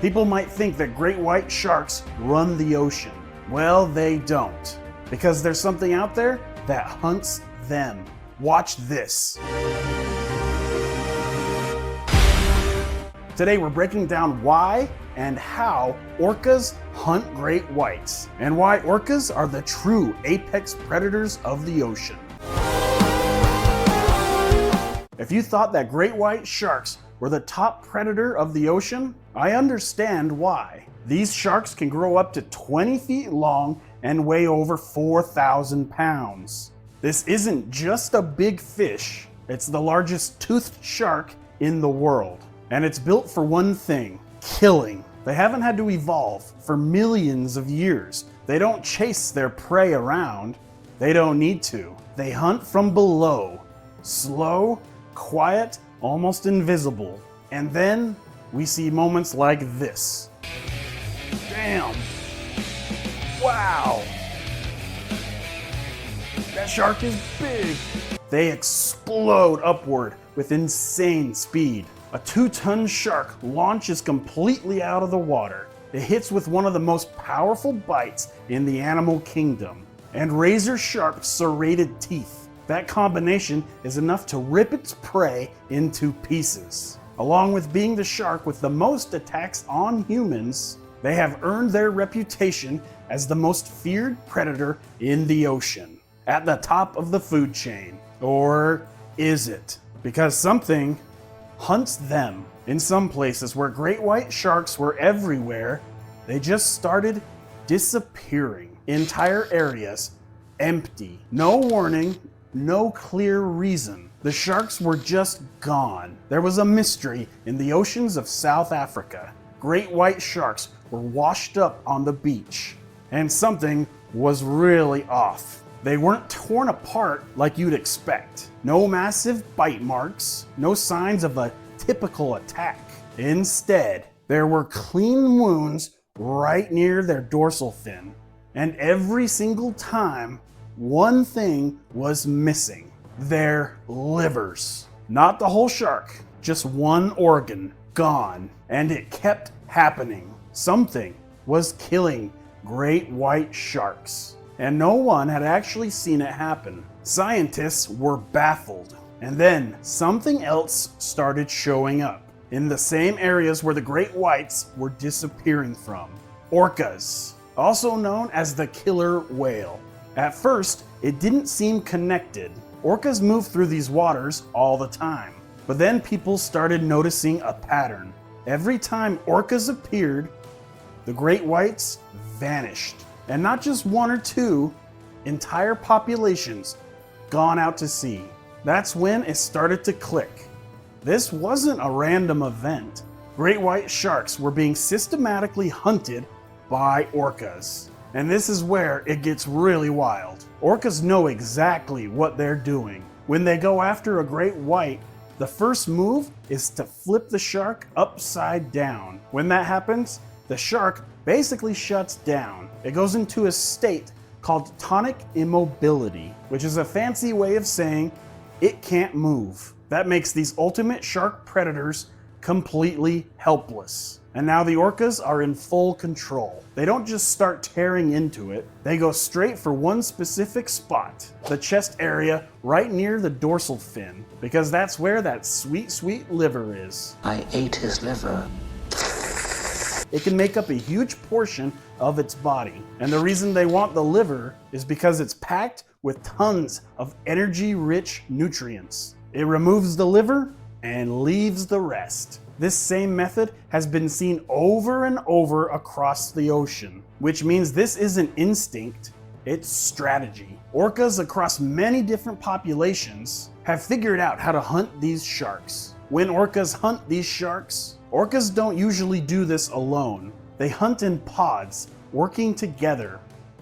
People might think that great white sharks run the ocean. Well, they don't, because there's something out there that hunts them. Watch this. Today we're breaking down why and how orcas hunt great whites, and why orcas are the true apex predators of the ocean. If you thought that great white sharks were the top predator of the ocean, I understand why. These sharks can grow up to 20 feet long and weigh over 4,000 pounds. This isn't just a big fish, it's the largest toothed shark in the world. And it's built for one thing: killing. They haven't had to evolve for millions of years. They don't chase their prey around. They don't need to. They hunt from below. Slow, quiet, almost invisible. And then we see moments like this. Damn. Wow. That shark is big. They explode upward with insane speed. A 2-ton shark launches completely out of the water. It hits with one of the most powerful bites in the animal kingdom, and razor-sharp serrated teeth. That combination is enough to rip its prey into pieces. Along with being the shark with the most attacks on humans, they have earned their reputation as the most feared predator in the ocean. At the top of the food chain. Or is it? Because something hunts them. In some places where great white sharks were everywhere, they just started disappearing. Entire areas empty. No warning, no clear reason. The sharks were just gone. There was a mystery in the oceans of South Africa. Great white sharks were washed up on the beach, and something was really off. They weren't torn apart like you'd expect. No massive bite marks, no signs of a typical attack. Instead, there were clean wounds right near their dorsal fin. And every single time, one thing was missing: their livers. Not the whole shark, just one organ gone. And it kept happening. Something was killing great white sharks, and no one had actually seen it happen. Scientists were baffled. And then something else started showing up in the same areas where the great whites were disappearing from. Orcas, also known as the killer whale. At first, it didn't seem connected. Orcas move through these waters all the time. But then people started noticing a pattern. Every time orcas appeared, the great whites vanished. And not just one or two, entire populations gone out to sea. That's when it started to click. This wasn't a random event. Great white sharks were being systematically hunted by orcas. And this is where it gets really wild. Orcas know exactly what they're doing. When they go after a great white, the first move is to flip the shark upside down. When that happens, the shark basically shuts down. It goes into a state called tonic immobility, which is a fancy way of saying it can't move. That makes these ultimate shark predators completely helpless. And now the orcas are in full control. They don't just start tearing into it, they go straight for one specific spot, the chest area right near the dorsal fin, because that's where that sweet, sweet liver is. I ate his liver. It can make up a huge portion of its body. And the reason they want the liver is because it's packed with tons of energy-rich nutrients. It removes the liver and leaves the rest. This same method has been seen over and over across the ocean, which means this isn't instinct, it's strategy. Orcas across many different populations have figured out how to hunt these sharks. When orcas hunt these sharks, orcas don't usually do this alone. They hunt in pods, working together,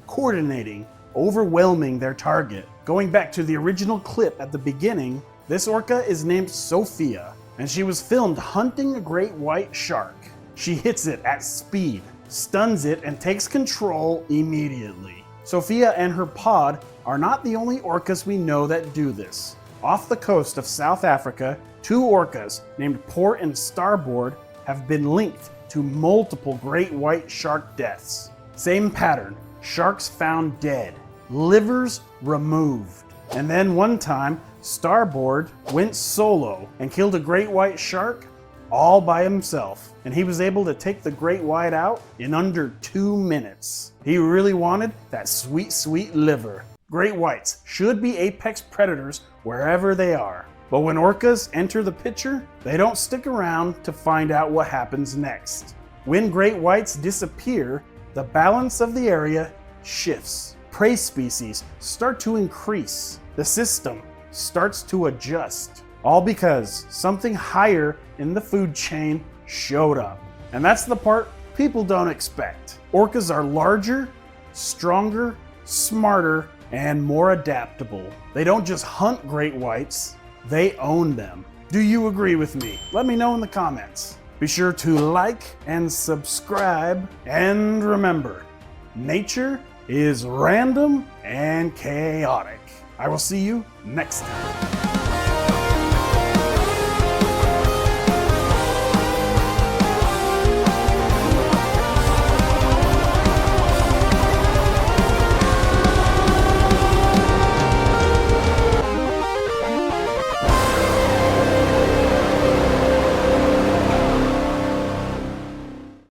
coordinating, overwhelming their target. Going back to the original clip at the beginning, this orca is named Sophia, and she was filmed hunting a great white shark. She hits it at speed, stuns it, and takes control immediately. Sophia and her pod are not the only orcas we know that do this. Off the coast of South Africa, two orcas named Port and Starboard have been linked to multiple great white shark deaths. Same pattern, sharks found dead, livers removed. And then one time, Starboard went solo and killed a great white shark all by himself. And he was able to take the great white out in under 2 minutes. He really wanted that sweet, sweet liver. Great whites should be apex predators wherever they are. But when orcas enter the picture, they don't stick around to find out what happens next. When great whites disappear, the balance of the area shifts. Prey species start to increase. The system starts to adjust. All because something higher in the food chain showed up. And that's the part people don't expect. Orcas are larger, stronger, smarter, and more adaptable. They don't just hunt great whites, they own them. Do you agree with me? Let me know in the comments. Be sure to like and subscribe, and remember, nature is random and chaotic. I will see you next time.